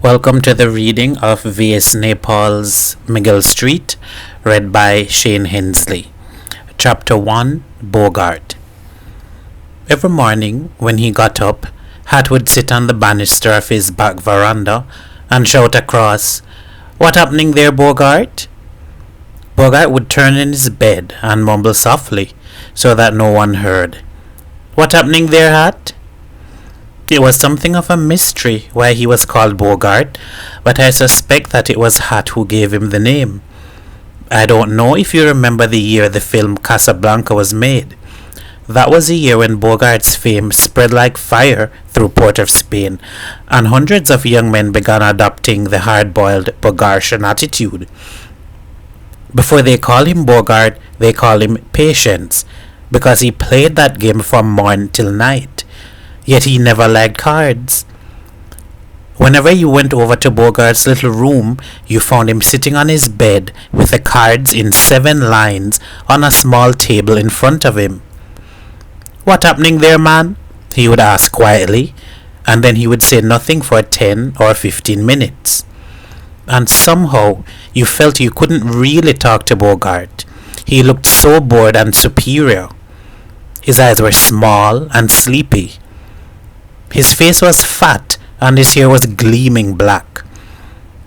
Welcome to the reading of V.S. Naipaul's Miguel Street, read by Shane Hensley. Chapter 1, Bogart. Every morning when he got up, Hat would sit on the banister of his back veranda and shout across, "What happening there, Bogart?" Bogart would turn in his bed and mumble softly so that no one heard. "What happening there, Hat?" It was something of a mystery why he was called Bogart, but I suspect that it was Hat who gave him the name. I don't know if you remember the year the film Casablanca was made. That was the year when Bogart's fame spread like fire through Port of Spain, and hundreds of young men began adopting the hard-boiled Bogartian attitude. Before they call him Bogart, they call him Patience, because he played that game from morn till night. Yet he never liked cards. Whenever you went over to Bogart's little room, you found him sitting on his bed with the cards in 7 lines on a small table in front of him. "What happening there, man?" he would ask quietly, and then he would say nothing for 10 or 15 minutes. And somehow you felt you couldn't really talk to Bogart. He looked so bored and superior. His eyes were small and sleepy. His face was fat and his hair was gleaming black.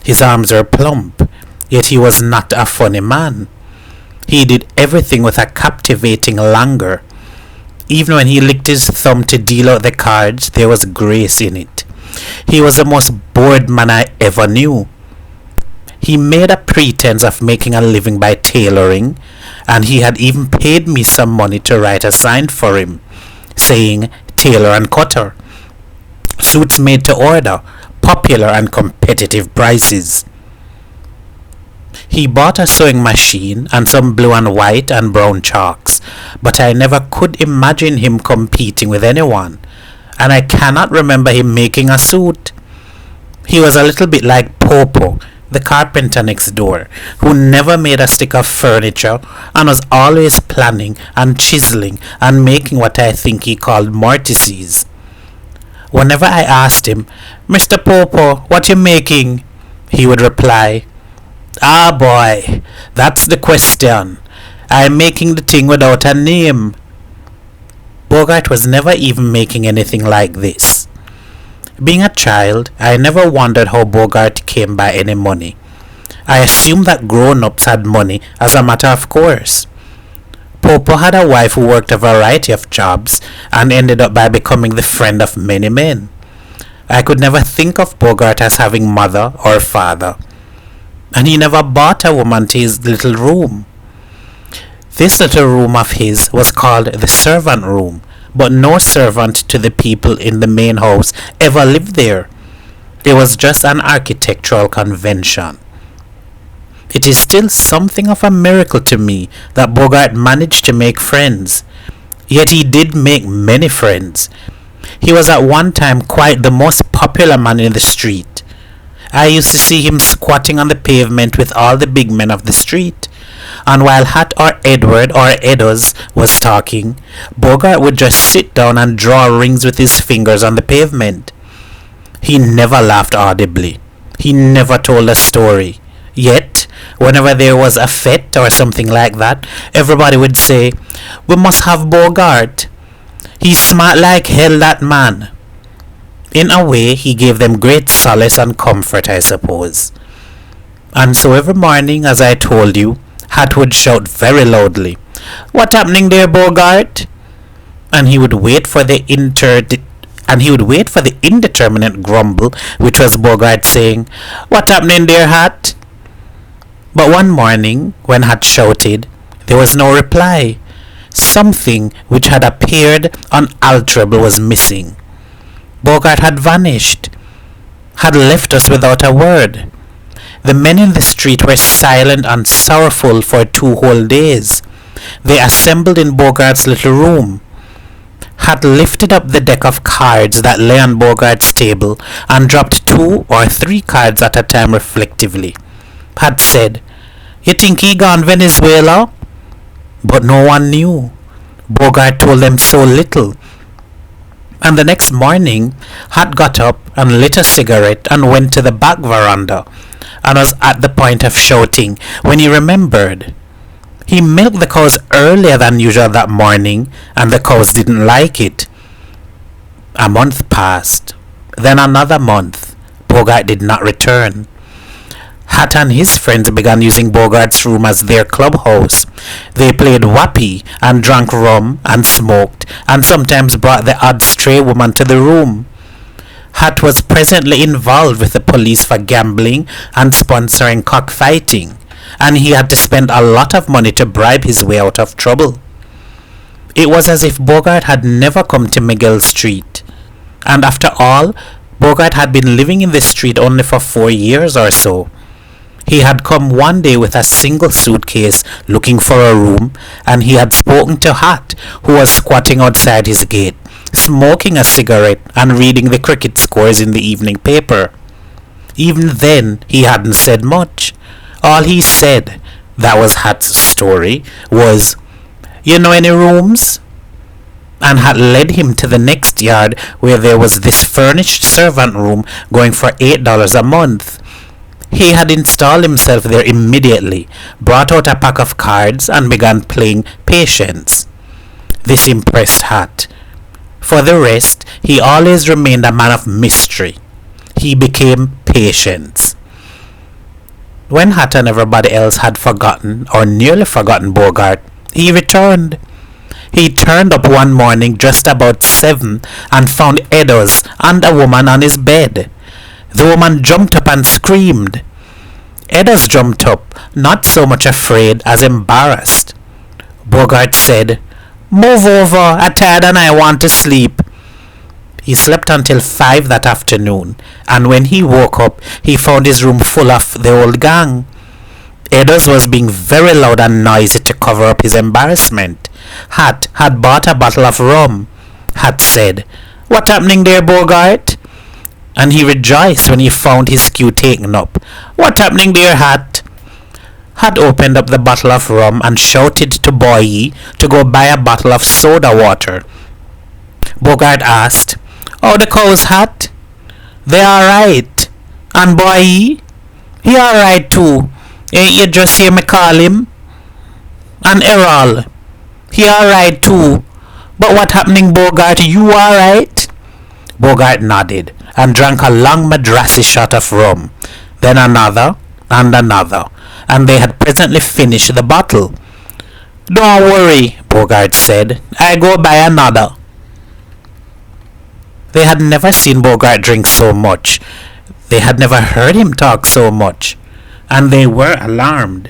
His arms were plump, yet he was not a funny man. He did everything with a captivating languor. Even when he licked his thumb to deal out the cards, there was grace in it. He was the most bored man I ever knew. He made a pretense of making a living by tailoring, and he had even paid me some money to write a sign for him, saying "Tailor and Cutter." Suits made to order, popular and competitive prices. He bought a sewing machine and some blue and white and brown chalks, but I never could imagine him competing with anyone, and I cannot remember him making a suit. He was a little bit like Popo, the carpenter next door, who never made a stick of furniture and was always planning and chiseling and making what I think he called mortises. Whenever I asked him, "Mr. Popo, what you making?" he would reply, "Ah boy, that's the question. I'm making the thing without a name." Bogart was never even making anything like this. Being a child, I never wondered how Bogart came by any money. I assumed that grown-ups had money as a matter of course. Popo had a wife who worked a variety of jobs and ended up by becoming the friend of many men. I could never think of Bogart as having mother or father. And he never brought a woman to his little room. This little room of his was called the servant room, but no servant to the people in the main house ever lived there. It was just an architectural convention. It is still something of a miracle to me that Bogart managed to make friends. Yet he did make many friends. He was at one time quite the most popular man in the street. I used to see him squatting on the pavement with all the big men of the street. And while Hat or Edward or Eddowes was talking, Bogart would just sit down and draw rings with his fingers on the pavement. He never laughed audibly. He never told a story. Yet, whenever there was a fete or something like that, everybody would say, "We must have Bogart. He's smart like hell, that man." In a way, he gave them great solace and comfort, I suppose. And so every morning, as I told you, Hat would shout very loudly, "What happening there, Bogart?" And he would wait for the indeterminate grumble, which was Bogart saying, "What happening there, Hat?" But one morning, when Hat shouted, there was no reply. Something which had appeared unalterable was missing. Bogart had vanished, had left us without a word. The men in the street were silent and sorrowful for 2 whole days. They assembled in Bogart's little room. Hat lifted up the deck of cards that lay on Bogart's table and dropped 2 or 3 cards at a time reflectively. Hat said, "You think he gone Venezuela?" But no one knew. Bogart told them so little. And the next morning, Hat got up and lit a cigarette and went to the back veranda and was at the point of shouting when he remembered. He milked the cows earlier than usual that morning and the cows didn't like it. A month passed, then another month. Bogart did not return. Hat and his friends began using Bogart's room as their clubhouse. They played whoppee and drank rum and smoked and sometimes brought the odd stray woman to the room. Hat was presently involved with the police for gambling and sponsoring cockfighting, and he had to spend a lot of money to bribe his way out of trouble. It was as if Bogart had never come to Miguel Street, and after all, Bogart had been living in the street only for 4 years or so. He had come one day with a single suitcase looking for a room, and he had spoken to Hat, who was squatting outside his gate, smoking a cigarette and reading the cricket scores in the evening paper. Even then, he hadn't said much. All he said, that was Hat's story, was, "You know any rooms?" And Hat led him to the next yard where there was this furnished servant room going for $8 a month. He had installed himself there immediately, brought out a pack of cards and began playing patience. This impressed Hat. For the rest, he always remained a man of mystery. He became Patience. When Hat and everybody else had forgotten, or nearly forgotten Bogart, he returned. He turned up one morning just about 7 and found Eddowes and a woman on his bed. The woman jumped up and screamed. Eddowes jumped up, not so much afraid as embarrassed. Bogart said, "Move over, I'm tired and I want to sleep." He slept until 5 that afternoon, and when he woke up, he found his room full of the old gang. Eddowes was being very loud and noisy to cover up his embarrassment. Hat had bought a bottle of rum. Hat said, "What happening there, Bogart?" And he rejoiced when he found his cue taken up. "What happening there, Hat?" Hat opened up the bottle of rum and shouted to Boyee to go buy a bottle of soda water. Bogart asked, "Oh, the cows, Hat?" "They alright." "And Boyee?" "He alright too. Ain't you just hear me call him?" "And Errol?" "He alright too. But what happening, Bogart? You alright?" Bogart nodded and drank a long Madrasi shot of rum, then another and another, and they had presently finished the bottle. "Don't worry," Bogart said. "I go buy another." They had never seen Bogart drink so much. They had never heard him talk so much, and they were alarmed.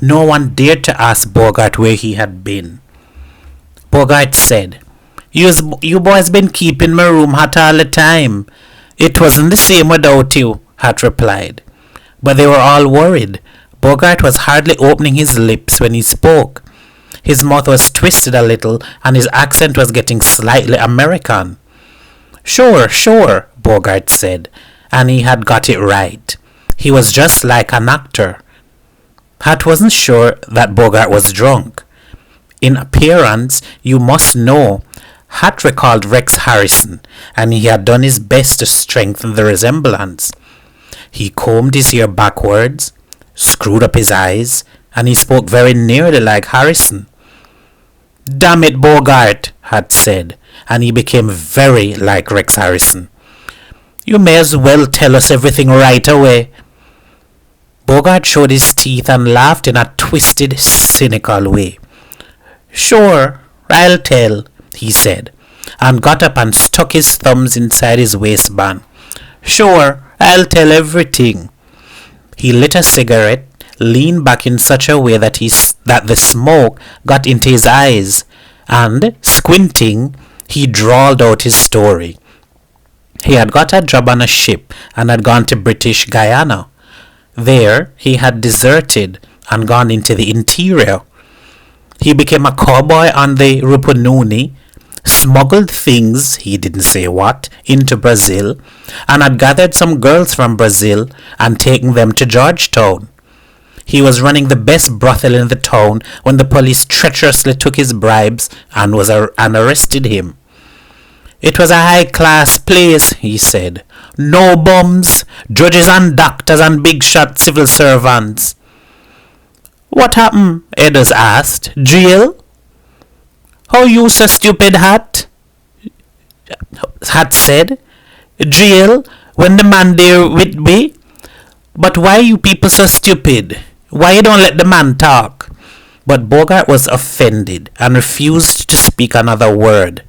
No one dared to ask Bogart where he had been. Bogart said, You boys been keeping my room hot all the time." "It wasn't the same without you," Hat replied. But they were all worried. Bogart was hardly opening his lips when he spoke. His mouth was twisted a little, and his accent was getting slightly American. Sure, Bogart said, and he had got it right. He was just like an actor. Hat wasn't sure that Bogart was drunk. In appearance, you must know, Hat recalled Rex Harrison, and he had done his best to strengthen the resemblance. He combed his hair backwards, screwed up his eyes, and he spoke very nearly like Harrison. "Damn it, Bogart," Hat said, and he became very like Rex Harrison. "You may as well tell us everything right away." Bogart showed his teeth and laughed in a twisted, cynical way. "Sure, I'll tell," he said, and got up and stuck his thumbs inside his waistband. "Sure, I'll tell everything." He lit a cigarette, leaned back in such a way that the smoke got into his eyes, and, squinting, he drawled out his story. He had got a job on a ship and had gone to British Guiana. There, he had deserted and gone into the interior. He became a cowboy on the Rupununi, smuggled things, he didn't say what, into Brazil, and had gathered some girls from Brazil and taken them to Georgetown. He was running the best brothel in the town when the police treacherously took his bribes and arrested him. It was a high-class place, he said. No bums, judges and doctors and big-shot civil servants. What happened? Edders asked. Jail? How you so stupid, Hat? Hat said. Jail, when the man there with me? But why you people so stupid? Why you don't let the man talk? But Bogart was offended and refused to speak another word.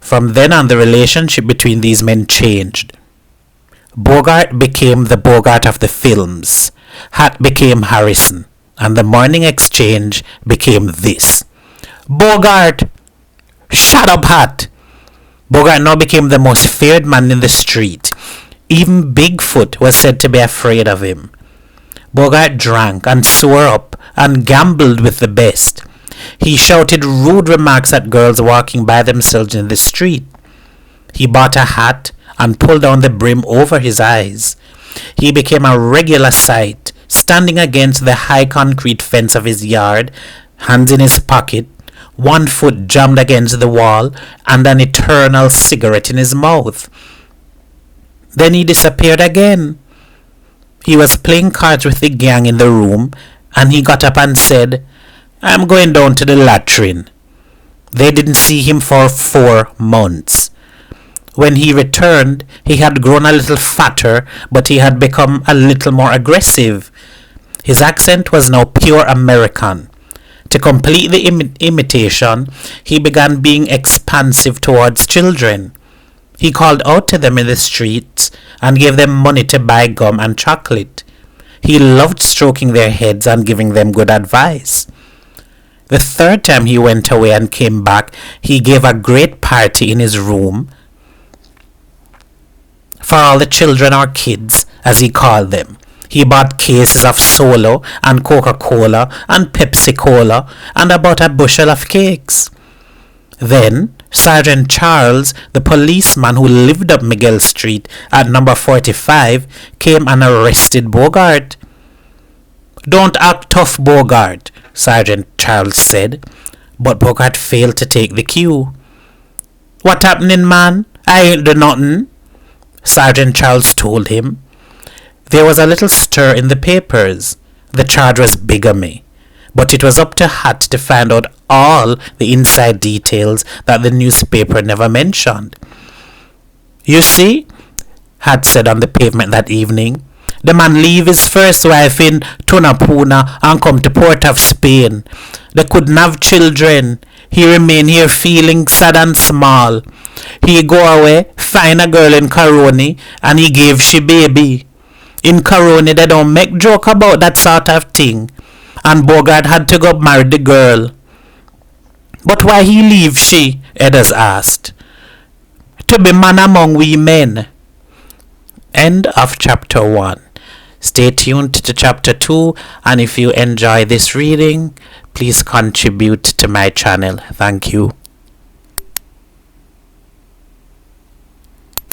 From then on, the relationship between these men changed. Bogart became the Bogart of the films. Hat became Harrison. And the morning exchange became this. Bogart! Shut up, Hat! Bogart now became the most feared man in the street. Even Bigfoot was said to be afraid of him. Bogart drank and swore up and gambled with the best. He shouted rude remarks at girls walking by themselves in the street. He bought a hat and pulled down the brim over his eyes. He became a regular sight, standing against the high concrete fence of his yard, hands in his pocket, one foot jammed against the wall, and an eternal cigarette in his mouth. Then he disappeared again. He was playing cards with the gang in the room, and he got up and said, I'm going down to the latrine. They didn't see him for 4 months. When he returned, he had grown a little fatter, but he had become a little more aggressive. His accent was now pure American. To complete the imitation, he began being expansive towards children. He called out to them in the streets and gave them money to buy gum and chocolate. He loved stroking their heads and giving them good advice. The third time he went away and came back, he gave a great party in his room for all the children or kids, as he called them. He bought cases of Solo and Coca-Cola and Pepsi-Cola and about a bushel of cakes. Then Sergeant Charles, the policeman who lived up Miguel Street at number 45, came and arrested Bogart. Don't act tough, Bogart, Sergeant Charles said, but Bogart failed to take the cue. What happening, man? I ain't do nothing, Sergeant Charles told him. There was a little stir in the papers. The charge was bigamy, but it was up to Hat to find out all the inside details that the newspaper never mentioned. You see, Hat said on the pavement that evening, the man leave his first wife in Tunapuna and come to Port of Spain. They couldn't have children. He remain here feeling sad and small. He go away, find a girl in Caroni, and he gave she baby. In Caroni they don't make joke about that sort of thing, and Bogart had to go marry the girl. But why he leave she? Edders asked. To be man among we men. End of chapter 1. Stay tuned to chapter 2, and if you enjoy this reading, please contribute to my channel. Thank you.